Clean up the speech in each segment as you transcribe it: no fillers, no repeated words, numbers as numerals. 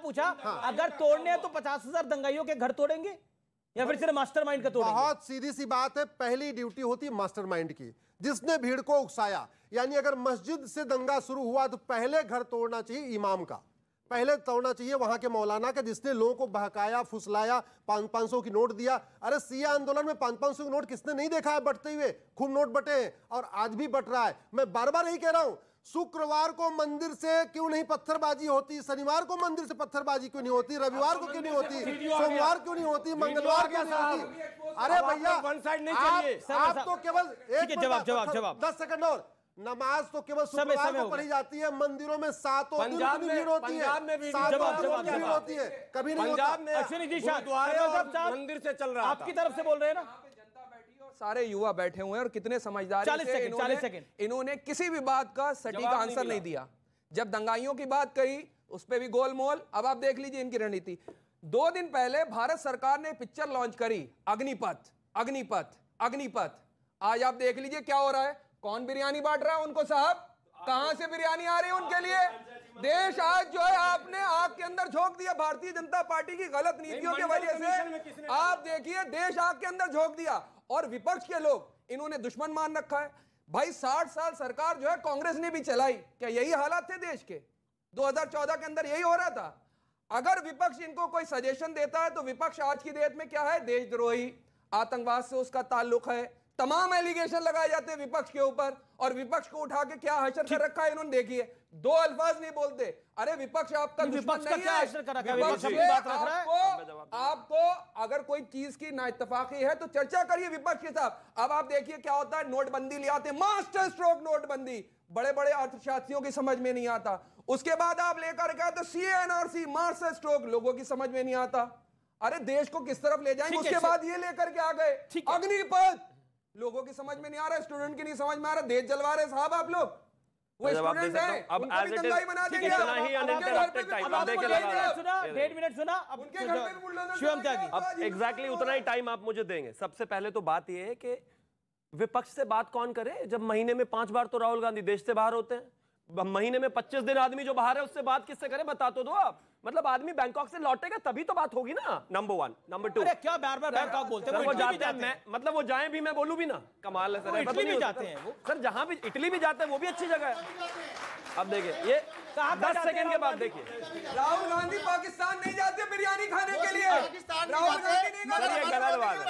पूछा, अगर तोड़ने हैं तो 50,000 दंगाइयों के घर तोड़ेंगे या फिर सिर्फ मास्टरमाइंड का तोड़ेंगे? बहुत सीधी सी बात है, पहली ड्यूटी होती है मास्टरमाइंड की, जिसने भीड़ को उकसाया। यानी अगर मस्जिद से दंगा शुरू हुआ तो पहले घर तोड़ना चाहिए इमाम का, पहले तोड़ना चाहिए वहां के मौलाना का, जिसने लोगों को बहकाया, फुसलाया, 500 की नोट दिया। अरे सिया आंदोलन में 500 की नोट किसने नहीं देखा है बंटते हुए? खूब नोट बटे हैं और आज भी बट रहा है। मैं बार बार यही कह रहा हूं, शुक्रवार को मंदिर से क्यों नहीं पत्थरबाजी होती, शनिवार को मंदिर से पत्थरबाजी क्यों नहीं होती, रविवार को क्यों नहीं होती, सोमवार क्यों नहीं होती, मंगलवार क्यों नहीं होती? अरे भैया आप तो केवल एक जवाब 10 सेकंड और, नमाज तो केवल शुक्रवार को पढ़ी जाती है, मंदिरों में सातों दिन की भीड़ होती है, सातों दिन की भीड़ होती है, कभी नहीं होता। अश्विनी जी मंदिर से चल रहा है, आपकी तरफ से बोल रहे हैं ना, सारे युवा बैठे हुए हैं और कितने समझदार 40 सेकंड इन्होंने किसी भी बात का सटीक आंसर नहीं दिया। जब दंगाइयों की बात कही उस पे भी गोलमोल। अब आप देख लीजिए इनकी रणनीति। 2 दिन पहले भारत सरकार ने पिक्चर लॉन्च करी, अग्निपथ अग्निपथ अग्निपथ। आज आप देख लीजिए क्या हो रहा है, कौन बिरयानी बांट रहा है उनको साहब, कहां से बिरयानी आ रही है उनके लिए? देश आज जो है आपने आग के अंदर झोंक दिया भारतीय जनता पार्टी की गलत नीतियों की वजह से। आप देखिए देश आग के अंदर झोंक दिया और विपक्ष के लोग इन्होंने दुश्मन मान रखा है। भाई 60 साल सरकार जो है कांग्रेस ने भी चलाई, क्या यही हालात थे देश के? 2014 के अंदर यही हो रहा था। अगर विपक्ष इनको कोई सजेशन देता है तो विपक्ष आज की डेट में क्या है, देशद्रोही, आतंकवाद से उसका ताल्लुक है, तमाम एलिगेशन लगाए जाते हैं विपक्ष के ऊपर और विपक्ष को उठा के क्या हशर कर रखा है इन्होंने। देखिए 2 अल्फाज नहीं बोलते। अरे विपक्ष आपका दुश्मन नहीं है। आपको अगर कोई चीज की नाइत्तेफाकी है तो चर्चा करिए विपक्ष के साथ। अब आप देखिए क्या होता है, नोटबंदी ले आते, मास्टर स्ट्रोक नोटबंदी, बड़े बड़े अर्थशास्त्रियों की समझ में नहीं आता। उसके बाद आप लेकर के आते CA/NRC, मास्टर स्ट्रोक, लोगों की समझ में नहीं आता। अरे देश को किस तरफ ले जाएंगे? उसके बाद ये लेकर के आ गए अग्निपथ, लोगों की समझ में नहीं आ रहा, स्टूडेंट की नहीं समझ में आ रहा, देश जलवा रहे साहब आप लोग। वो स्टूडेंट है, अब उनको भी दंगाई बना देंगे। इतना ही अनइंटरप्टेड टाइम आप देखे लगा 1.5 मिनट सुना, अब उनके घर पे बुलडोजर शिवम त्यागी अब एग्जैक्टली उतना ही टाइम आप मुझे देंगे। सबसे पहले तो बात यह है कि विपक्ष से बात कौन करे जब महीने में 5 बार तो राहुल गांधी देश से बाहर होते हैं, महीने में 25 दिन आदमी जो बाहर है उससे बात किससे करे, बता तो दो आप। मतलब आदमी बैंकॉक से लौटेगा तभी तो बात होगी ना, नंबर 1। नंबर 2, अरे क्या बार बार बैंकॉक बोलते हैं? वो जाते हैं, मतलब वो जाएं भी मैं बोलूं भी ना, कमाल है सर। इटली भी जाते हैं वो सर, जहां भी इटली भी जाते हैं वो भी अच्छी जगह है। अब देखिए ये 10 सेकंड के बाद देखिए, राहुल गांधी पाकिस्तान नहीं जाते बिरयानी खाने के लिए। राहुल गांधी नहीं सर ये गलत बात है,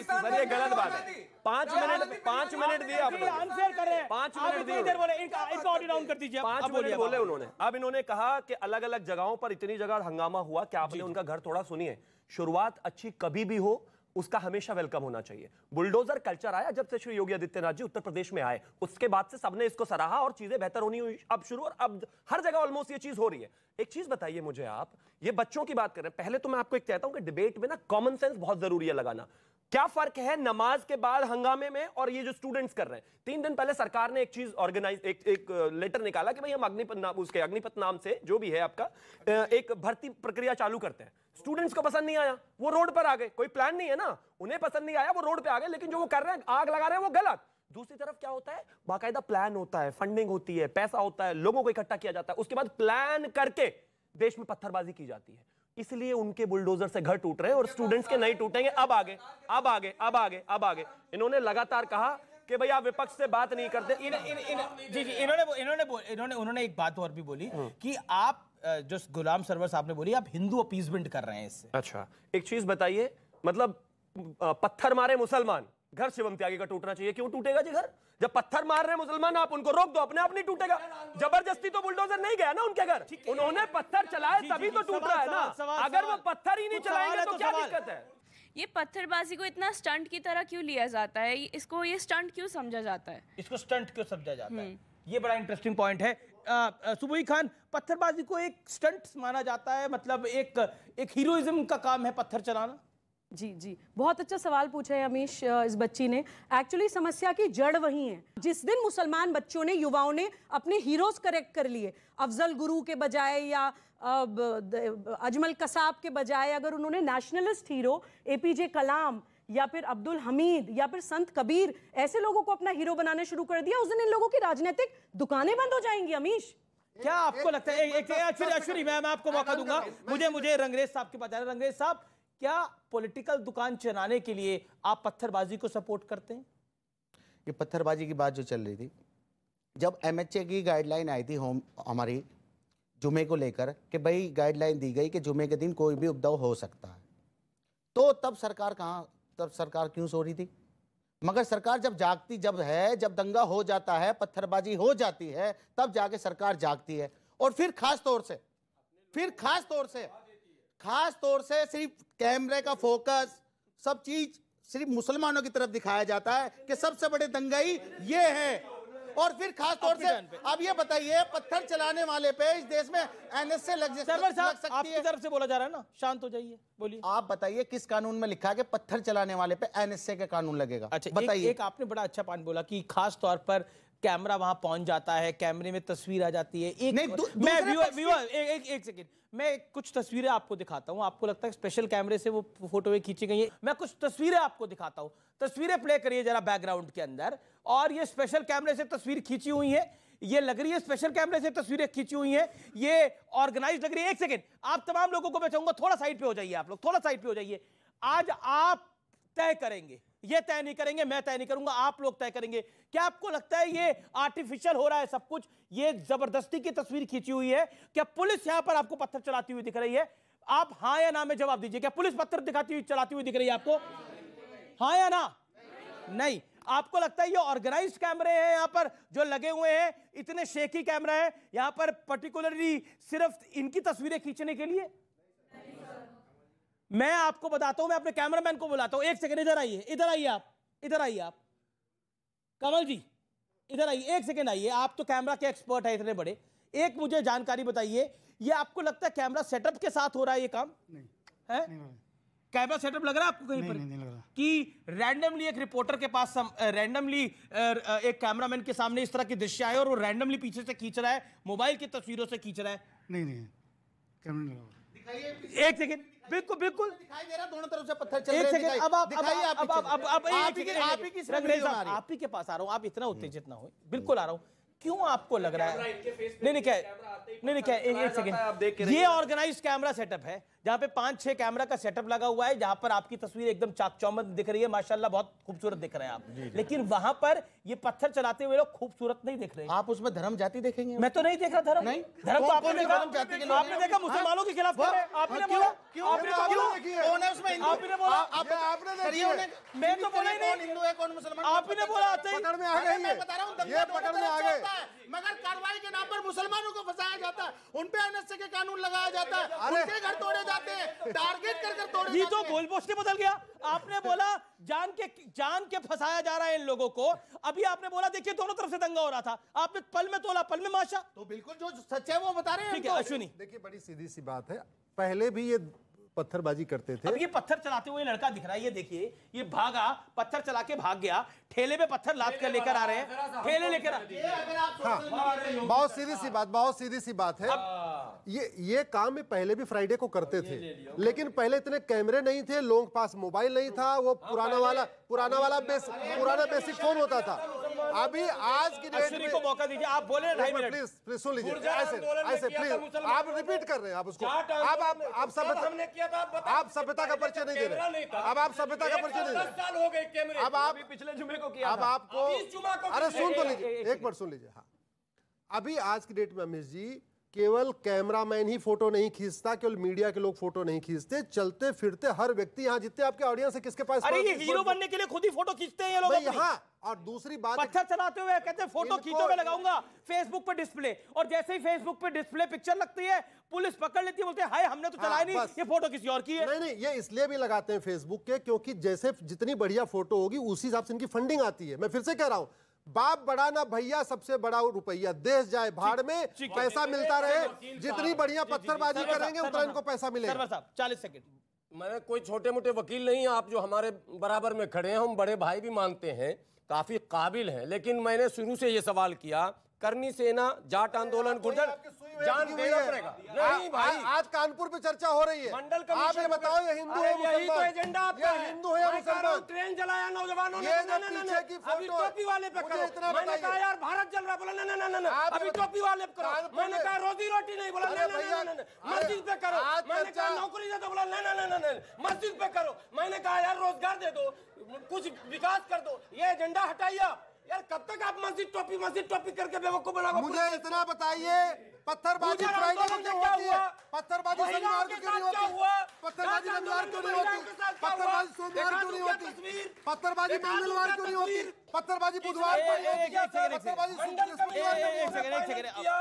सर ये गलत बात है। 5 मिनट दिए आपने, आंसर कर रहे हैं, 5 मिनट दिए, इधर बोले इनका ऑडियो डाउन कर दीजिए। 5 मिनट बोले उन्होंने। अब इन्होंने कहा कि अलग अलग जगहों पर इतनी जगह हंगामा हुआ कि आपने उनका घर थोड़ा सुनिए। शुरुआत अच्छी कभी भी हो उसका हमेशा वेलकम होना चाहिए। बुलडोजर कल्चर आया जब से श्री योगी आदित्यनाथ जी उत्तर प्रदेश में आए, उसके बाद से सबने इसको सराहा और चीजें बेहतर होनी हुई अब शुरू, और अब हर जगह ऑलमोस्ट ये चीज हो रही है। एक चीज बताइए मुझे, आप ये बच्चों की बात कर रहे हैं, पहले तो मैं आपको एक कहता हूं कि डिबेट में ना कॉमन सेंस बहुत जरूरी है लगाना। क्या फर्क है नमाज के बाद हंगामे में और ये जो स्टूडेंट्स कर रहे हैं? 3 दिन पहले सरकार ने एक चीज ऑर्गेनाइज, एक लेटर निकाला कि भाई हम अग्निपथ नाम से जो भी है आपका एक भर्ती प्रक्रिया चालू करते हैं। स्टूडेंट्स को पसंद नहीं आया, वो रोड पर आ गए। कोई प्लान नहीं है ना, उन्हें पसंद नहीं आया, वो रोड पे आ गए। लेकिन जो वो कर रहे हैं, आग लगा रहे हैं, वो गलत। दूसरी तरफ क्या होता है, बाकायदा प्लान होता है, फंडिंग होती है, पैसा होता है, लोगों को इकट्ठा किया जाता है, उसके बाद प्लान करके देश में पत्थरबाजी की जाती है। इसलिए उनके बुलडोजर से घर टूट रहे हैं और स्टूडेंट्स के नहीं टूटेंगे। अब आगे अब आगे अब आगे अब आगे इन्होंने लगातार कहा कि भाई आप विपक्ष से बात नहीं करते। इन्होंने एक बात और भी बोली कि आप जो गुलाम सरवर साहब ने बोली, आप हिंदू अपीसमेंट कर रहे हैं इससे। अच्छा एक चीज बताइए, मतलब पत्थर मारे मुसलमान, घर शिवम त्यागी का टूटना चाहिए। क्यों टूटेगा जी घर? जब पत्थर मार रहे हैं मुसलमान, आप उनको रोक दो, अपने आप नहीं टूटेगा। जबरदस्ती तो बुलडोजर नहीं गया ना उनके घर, उन्होंने पत्थर चलाए तभी तो टूट रहा है ना। अगर वो पत्थर ही नहीं चलाएंगे तो क्या दिक्कत है? ये पत्थरबाजी को इतना स्टंट की तरह क्यों लिया जाता है? इसको ये स्टंट क्यों समझा जाता है? इसको स्टंट क्यों समझा जाता है? ये बड़ा इंटरेस्टिंग पॉइंट है। सुबोई खान, पत्थरबाजी को एक स्टंट माना जाता है, मतलब एक हीरोइज्म का काम है पत्थर चलाना? जी जी, बहुत अच्छा सवाल पूछा है अमीश इस बच्ची ने। एक्चुअली समस्या की जड़ वही है। जिस दिन मुसलमान बच्चों ने, युवाओं ने अपने हीरोज करेक्ट कर लिए, अफजल गुरु के बजाय या अजमल कसाब के बजाय अगर उन्होंने नेशनलिस्ट हीरो APJ कलाम या फिर अब्दुल हमीद या फिर संत कबीर ऐसे लोगों को अपना हीरो बनाना शुरू कर दिया, उस दिन इन लोगों की राजनीतिक दुकानें बंद हो जाएंगी अमीश। क्या आपको लगता है, एक एक्चुअली मैं आपको मौका दूंगा, मुझे रंगरेज साहब के पास जाना। रंगरेज साहब, क्या पॉलिटिकल दुकान चलाने के लिए आप पत्थरबाजी को सपोर्ट करते हैं? ये पत्थरबाजी की बात जो चल रही थी, जब MHA की गाइडलाइन आई थी हमारी जुमे को लेकर कि भाई गाइडलाइन दी गई कि जुमे के दिन कोई भी उपद्रव हो सकता है, तो तब सरकार क्यों सो रही थी? मगर सरकार जब जागती जब दंगा हो जाता है, पत्थरबाजी हो जाती है, तब जाके सरकार जागती है। और फिर खास तौर से सिर्फ कैमरे का फोकस, सब चीज सिर्फ मुसलमानों की तरफ दिखाया जाता है कि सबसे बड़े दंगाई ये हैं। और फिर खास तौर से अब ये बताइए, पत्थर चलाने वाले पे इस देश में NSA लग सकती आपकी है। तरफ से बोला जा रहा है ना, शांत हो जाइए, बोलिए। आप बताइए किस कानून में लिखा है कि पत्थर चलाने वाले पे NSA का कानून लगेगा? अच्छा, बताइए। एक आपने बड़ा अच्छा पॉइंट बोला कि खास तौर पर कैमरा वहां पहुंच जाता है, कैमरे में तस्वीर आ जाती है। एक सेकंड, मैं कुछ तस्वीरें आपको दिखाता हूं। आपको लगता है स्पेशल कैमरे से वो फोटो खींची गई है? मैं कुछ तस्वीरें आपको दिखाता हूं। तस्वीरें प्ले करिए जरा बैकग्राउंड के अंदर। और ये स्पेशल कैमरे से तस्वीर खींची हुई है, ये लग रही है स्पेशल कैमरे से तस्वीरें खींची हुई है, ये ऑर्गेनाइज लग रही है। एक सेकंड, आप तमाम लोगों को मैं चाहूंगा थोड़ा साइड पे हो जाइए, आप लोग थोड़ा साइड पे हो जाइए। आज आप तय करेंगे, ये तय नहीं करेंगे, मैं तय नहीं करूंगा, आप लोग तय करेंगे। क्या आपको लगता है ये आर्टिफिशियल हो रहा है सब कुछ? ये जबरदस्ती की तस्वीर खींची हुई है? क्या पुलिस यहां पर आपको पत्थर चलाती हुई दिख रही है? आप हां या ना में जवाब दीजिए। क्या पुलिस पत्थर चलाती हुई दिख रही है आपको? हां या ना? नहीं। आपको लगता है ये ऑर्गेनाइज्ड कैमरे हैं यहां पर जो लगे हुए हैं, इतने शेकी कैमरा है यहां पर पर्टिकुलरली सिर्फ इनकी तस्वीरें खींचने के लिए? मैं आपको बताता हूं, मैं अपने कैमरामैन को बुलाता हूं। एक सेकंड, इधर आइए आप कमल जी, इधर आइए, एक सेकंड आइए। आप तो कैमरा के एक्सपर्ट है इतने बड़े, एक मुझे जानकारी बताइए, ये आपको लगता है कैमरा सेटअप के साथ हो रहा है ये काम? नहीं है? कैमरा सेटअप लग रहा है आपको कहीं पर? नहीं लग रहा कि रैंडमली एक रिपोर्टर के पास रैंडमली एक कैमरामैन के सामने इस तरह की दृश्य आए और वो रैंडमली पीछे से खींच रहा है, मोबाइल की तस्वीरों से खींच रहा है? नहीं एक सेकंड, बिल्कुल दिखाई दे रहा, दोनों तरफ से पत्थर चल एक रहे सेकंड, हैं। अब आप ही के पास आ रहा हूं, आप इतना उत्तेजित ना हो, बिल्कुल आ रहा हूं। क्यों आपको लग रहा है? नहीं क्या एक सेकंड, ये ऑर्गेनाइज्ड कैमरा सेटअप है जहां पे 5-6 कैमरा का सेटअप लगा हुआ है, जहां पर आपकी तस्वीर एकदम चाक-चौबंद दिख रही है, माशाल्लाह बहुत खूबसूरत दिख रहे हैं आप। लेकिन वहां पर ये पत्थर चलाते हुए लोग खूबसूरत नहीं दिख रहे। आप उसमें धर्म जाति देखेंगे? मैं तो नहीं देख रहा धर्म। नहीं, धर्म तो आपने देखा, आपने देखा मुसलमानों के खिलाफ कर रहे हैं। आपने बोला, मैं तो बोला ही नहीं, हिंदू है कौन मुसलमान? आपने बोला आते ही पकड़ में आ गए, मैं बता रहा हूं, ये पकड़ में आ गए। मगर कार्रवाई के नाम पर मुसलमानों को फंसाया जाता है, उन पे NSA के कानून लगाया जाता है, उनके घर तोड़े जाते हैं, टारगेट कर तोड़े ये जाते तो गोल पोस्ट ही बदल गया। आपने बोला जान के फंसाया जा रहा है इन लोगों को, अभी आपने बोला देखिए दोनों तरफ से दंगा हो रहा था, आपने पल में तोला, पल में माशा। तो बिल्कुल जो सच है वो बता रहे हैं। ठीक है अश्विनी, देखिए बड़ी सीधी सी बात है, पहले भी ये पत्थरबाजी करते थे। अब ये पत्थर चलाते हुए लड़का दिख रहा है, ये देखिए, ये भागा, पत्थर चला के भाग गया, ठेले पे पत्थर लाद कर लेकर आ रहे हैं, ठेले लेकर हाँ, बहुत सीधी सी बात है। ये काम में पहले भी फ्राइडे को करते थे, लेकिन पहले इतने कैमरे नहीं थे, लोगों के पास मोबाइल नहीं था, वो पुराना बेसिक फोन होता था। अभी आज की डेट में को मौका दीजिए, आप बोले 2.5 मिनट प्लीज सुन लीजिए, ऐसे प्लीज, आप रिपीट कर रहे हैं, आप उसको आप सभ्यता का परिचय नहीं दे रहे। अब आप सभ्यता का परिचय नहीं दे रहे। अब आप पिछले जुमे को किया अब था। आपको अरे सुन तो लीजिए, एक बार सुन लीजिए। हाँ, अभी आज की डेट में अमीश जी केवल कैमरामैन ही फोटो नहीं खींचता, केवल मीडिया के लोग फोटो नहीं खींचते, चलते फिरते हर व्यक्ति, यहाँ जितने आपके ऑडियंस है, किसके पास? अरे ये हीरो बनने के लिए खुद ही फोटो खींचते हैं ये लोग अपनी। हाँ, और दूसरी बात, पत्थर चलाते हुए कहते हैं फोटो खींचो, मैं लगाऊंगा फेसबुक पे डिस्प्ले, और जैसे ही फेसबुक पे डिस्प्ले पिक्चर लगती है पुलिस पकड़ लेती है, बोलते हैं हाय हमने तो चलाया नहीं, ये फोटो किसी और की है। नहीं, ये इसलिए भी लगाते हैं फेसबुक के, क्योंकि जैसे जितनी बढ़िया फोटो होगी उसी हिसाब से इनकी फंडिंग आती है। मैं फिर से कह रहा हूं, बाप बड़ा ना भैया, सबसे बड़ा रुपया, देश जाए भाड़ में, पैसा मिलता रहे, जितनी बढ़िया पत्थरबाजी करेंगे उतना इनको पैसा मिलेगा। 40 सेकंड। मैं कोई छोटे मोटे वकील नहीं, आप जो हमारे बराबर में खड़े हैं, हम बड़े भाई भी मानते हैं, काफी काबिल हैं, लेकिन मैंने शुरू से ये सवाल किया, करनी सेना, जाट आंदोलन, गुर्जर, जान देना पड़ेगा। नहीं भाई, आज कानपुर पे चर्चा हो रही है। मंडल आप कमीशन ये बताओ, ये हिंदू है यही तो मुसलमान? एजेंडा आपका ये है। हिंदू है या मैं कह रहा हूं, मुसलमान? ट्रेन जलाया नौजवानों ने, ये ना, जो ना, ना, पीछे ना, की अभी फोटो है, टोपी वाले पे मुझे करो। इतना मैंने बताइए। कहा यार भारत जल रहा, बोला ना ना ना ना, आप अभी टोपी वाले पे कानपुर करो। मैंने में- कहा रोजी रोटी नहीं, बोला ना ना भैया, ना ना, मस्जिद पे करो। आज मैंने कहा चर्चा- नौकरी दे दो, बोला ना ना ना ना, मस्जिद पे करो। मैंने कहा यार रोजगार दे दो, कुछ विकास कर दो। ये एजेंडा हटाइए आप। यार कब तक आप मस्जिद टोपी करके बेवकूफ बनाओगे? मुझे इतना बताइए, पत्थरबाजी गुजर फ्राइडे को आंदोलन क्यों में क्या होती है? हुआ? पत्थरबाजी महिलाओं शनिवार के को क्यों नहीं साथ क्या होती? हुआ? पत्थरबाजी जाट रविवार क्यों नहीं आंदोलन होती? में महिलाओं के साथ क्या पत्थरबाजी हुआ? सोमवार क्यों नहीं दिखा होती? दूं क्या तस्वीर? पत्थरबाजी दिखा दूं मंगलवार क्या क्यों नहीं होती? तस्वीर? पत्थरबाजी बुधवार को नहीं होती? एक सेकंड, मंडल कमीशन ने एक सेकंड, एक सेकंड। किया।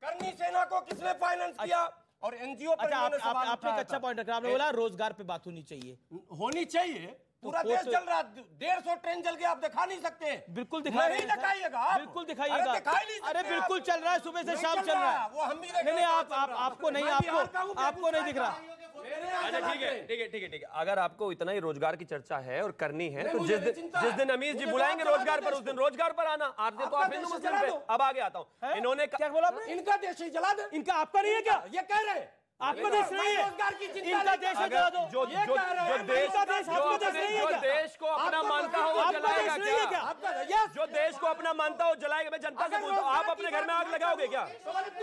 करनी सेना को किसने फाइनेंस किया? और एनजीओ पर अच्छा, इन्होंने सवाल आपने एक उठाया अच्छा था। पॉइंट रखा। आपने बोला रोजगार पे बात होनी चाहिए। होनी चाहिए। पूरा वो देश तो- जल रहा, 150 ट्रेन जल के आप दिखा नहीं सकते। बिल्कुल दिखा रहे नहीं हैं, दिखाइएगा आप। बिल्कुल अरे दिखाइएगा। दिखाई नहीं सकते अरे आप। बिल्कुल चल रहा है, सुबह से नहीं शाम चल रहा है। वो हम भी देख नहीं रहे हैं, आप चल रहा है। आपको नहीं, मैं बिहार का हूं, आपको नहीं दिख रहा। मेरे यहाँ अच्छा चलाते ठीक है हैं। ठीक है ठीक है ठीक है। अगर आपको इतना ही रोजगार की चर्चा है और करनी है तो मुझे जिस नहीं चिंता जिस है। दिन अमीर जी मुझे बुलाएंगे तो आप रोजगार चला पर, दो उस दिन रोजगार पर आना। आप दे तो आपका आप देश हिंदू ही मुस्लिम जला पे। दो। अब आगे आता हूँ। इन्होंने क्या बोला आपने? इनका देश ही जला दे। इनका आपका नहीं है क्या? ये कह रहे हैं। आपका देश नहीं है? रोजगार की चिंता इनका नहीं देश कर- है, जला दो। जो ये जो कह रहे जो हैं, देश इनका देश, जो आपका देश अपने- नहीं है जो क्या? देश को अपना आपका मानता हो वो आपका जलाएगा देश नहीं है क्या? क्या? आपका यस जो देश को अपना मानता हो जलाएगा। मैं जनता से अगर पूछता हूँ, आप रोजगार अपने की घर में बात आग लगाओगे क्या?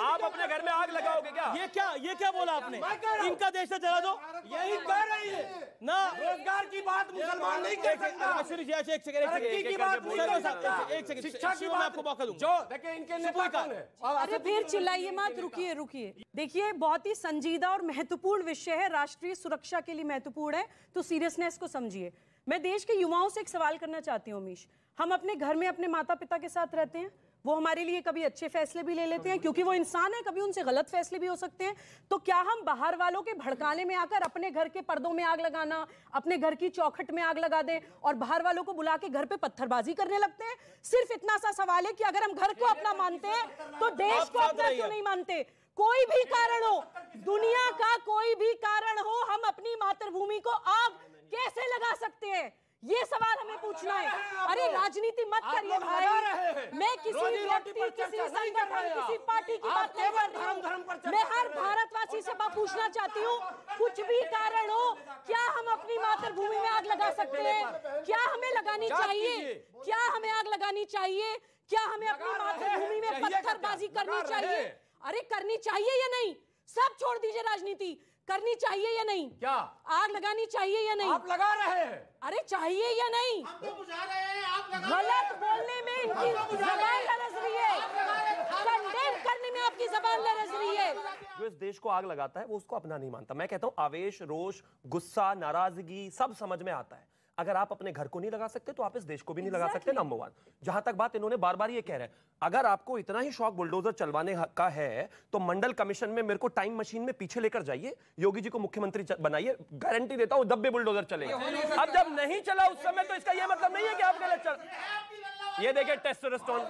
आप अपने घर में आग लगाओगे क्या? ये क्या बोला आपने? मैं कह रहा हूं। इनका देश है, जला दो यही कह रही है। ना। रोजगार की बात मुसलमान नहीं कर सकता। अश्विनी जी, एक सेकंड, तरक्की की बात नहीं कर सकता। एक सेकंड, शिक्षा की मैं बात आपको मौका दूंगा। जो देखिए इनके नेता कौन है? अरे फिर चिल्लाइए मत, रुकिए रुकिए। देखिए बहुत ही संजीदा और महत्वपूर्ण विषय है, राष्ट्रीय सुरक्षा के लिए महत्वपूर्ण है, तो सीरियसनेस को समझिए। मैं देश के युवाओं से एक सवाल करना चाहती हूँ अमीश। हम अपने घर में अपने माता पिता के साथ रहते हैं, वो हमारे लिए कभी अच्छे फैसले भी ले लेते हैं क्योंकि वो इंसान है, कभी उनसे गलत फैसले भी हो सकते हैं। तो क्या हम बाहर वालों के भड़काने में आकर अपने घर के पर्दों में आग लगाना, अपने घर की चौखट में आग लगा दें और बाहर वालों को बुला के घर पे पत्थरबाजी करने लगते हैं? सिर्फ इतना सा सवाल है कि अगर हम घर को अपना मानते हैं तो देश को अपना क्यों नहीं मानते? कोई भी कारण हो, दुनिया का कोई भी कारण हो, हम अपनी मातृभूमि को आग कैसे लगा सकते हैं? ये सवाल हमें पूछना है। अरे राजनीति मत करिए भाई। मैं किसी व्यक्ति, किसी संगठन, किसी पार्टी की बात नहीं कर रही हूँ। मैं हर भारतवासी से पूछना चाहती हूँ, कुछ भी कारण हो, क्या हम अपनी मातृभूमि में आग लगा सकते हैं? क्या हमें लगानी चाहिए? क्या हमें आग लगानी चाहिए? क्या हमें अपनी मातृभूमि में पत्थरबाजी करनी चाहिए? अरे करनी चाहिए या नहीं? सब छोड़ दीजिए राजनीति, करनी चाहिए या नहीं? क्या आग लगानी चाहिए या नहीं? आप लगा रहे हैं? अरे चाहिए या नहीं? गलत बोलने में इनकी जबान लरज रही है, कंडेम करने में आपकी जबान लरज रही है। जो इस देश को आग लगाता है वो उसको अपना नहीं मानता। मैं कहता हूं आवेश, रोष, गुस्सा, नाराजगी सब समझ में आता है। अगर आप अपने घर को नहीं लगा सकते तो आप इस देश को भी नहीं लगा सकते। Number one. जहां तक बात इन्होंने बार बार ये कह रहे हैं, अगर आपको इतना ही शौक बुलडोजर चलवाने का है तो मंडल कमीशन में मेरे को टाइम मशीन में पीछे लेकर जाइए, योगी जी को मुख्यमंत्री बनाइए, गारंटी देता हूं दब्बे बुलडोजर चलेगा। अब जब नहीं चला उस समय तो इसका यह मतलब नहीं है कि आप गलत चल। ये देखिए टेस्टोस्टेरोन,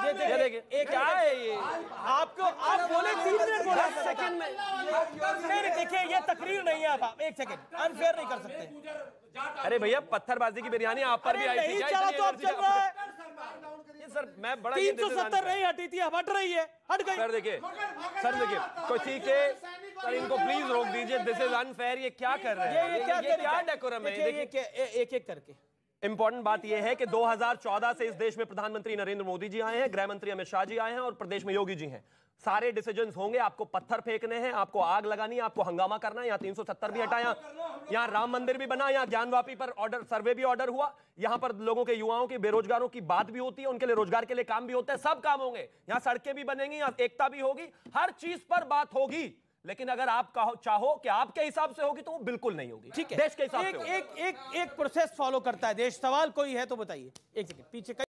ये देखिए क्या है ये? आपको आप बोले 3 मिनट बोला सेकंड में। नहीं देखिए, ये तकरीर नहीं है। आप एक सेकंड अनफेयर नहीं कर सकते। अरे भैया पत्थरबाजी की बिरयानी आप पर भी आई थी। नहीं चला तो अब चल रहा है। ये सर मैं बड़ा 370 नहीं हटी थी, अब हट रही है, हट गई। सर देखिए किसी के सर इनको प्लीज रोक दीजिए। This is unfair. ये क्या कर रहे हैं? ये क्या डेकोरम है? एक एक करके। इंपॉर्टेंट बात यह है कि 2014 से इस देश में प्रधानमंत्री नरेंद्र मोदी जी आए हैं, गृह मंत्री अमित शाह जी आए हैं और प्रदेश में योगी जी हैं। सारे डिसीजंस होंगे। आपको पत्थर फेंकने हैं, आपको आग लगानी है, आपको हंगामा करना है। यहाँ 370 भी हटाया, यहाँ राम मंदिर भी बना, यहाँ ज्ञानवापी पर ऑर्डर सर्वे भी ऑर्डर हुआ, यहाँ पर लोगों के युवाओं की बेरोजगारों की बात भी होती है, उनके लिए रोजगार के लिए काम भी होता है। सब काम होंगे, यहाँ सड़कें भी बनेंगी, यहाँ एकता भी होगी, हर चीज पर बात होगी। लेकिन अगर आप चाहो कि आपके हिसाब से होगी तो वो बिल्कुल नहीं होगी। ठीक है, देश के हिसाब से एक प्रोसेस फॉलो करता है देश। सवाल कोई है तो बताइए। एक सेकंड पीछे